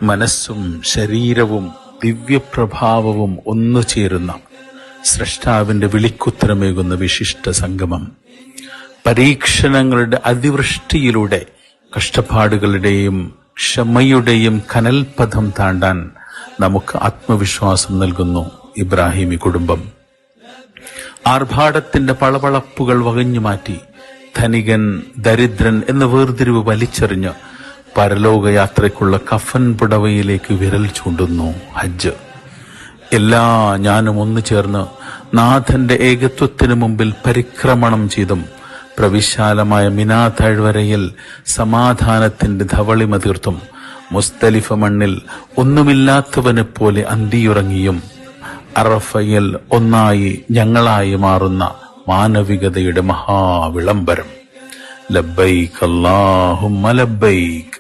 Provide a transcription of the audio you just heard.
മനസ്സും ശരീരവും ദിവ്യപ്രഭാവവും ഒന്നു ചേരുന്ന സ്രഷ്ടാവിന്റെ വിളിക്കുത്തരമേകുന്ന വിശിഷ്ട സംഗമം. പരീക്ഷണങ്ങളുടെ അതിവൃഷ്ടിയിലൂടെ കഷ്ടപ്പാടുകളുടെയും ക്ഷമയുടെയും കനൽപഥം താണ്ടാൻ നമുക്ക് ആത്മവിശ്വാസം നൽകുന്നു ഇബ്രാഹിമി കുടുംബം. ആർഭാടത്തിന്റെ പളപളപ്പുകൾ വകഞ്ഞു മാറ്റി ധനികൻ ദരിദ്രൻ എന്ന വേർതിരിവ് വലിച്ചെറിഞ്ഞ് പരലോകയാത്രയ്ക്കുള്ള കഫൻ പുടവയിലേക്ക് വിരൽ ചൂണ്ടുന്നു ഹജ്ജ്. ഞാനും ഒന്നു ചേർന്ന് നാഥന്റെ ഏകത്വത്തിനു മുമ്പിൽ പരിക്രമണം ചെയ്തും പ്രവിശാലമായ മിനാ താഴ്വരയിൽ സമാധാനത്തിന്റെ ധവളിമ തീർത്തും മുസ്തലിഫ മണ്ണിൽ ഒന്നുമില്ലാത്തവനെ പോലെ അന്തിയുറങ്ങിയും അറഫയിൽ ഒന്നായി ഞങ്ങളായി മാറുന്ന മാനവികതയുടെ മഹാവിളംബരം. ലബ്ബൈക് അല്ലാഹുമ്മ ലബ്ബൈക്.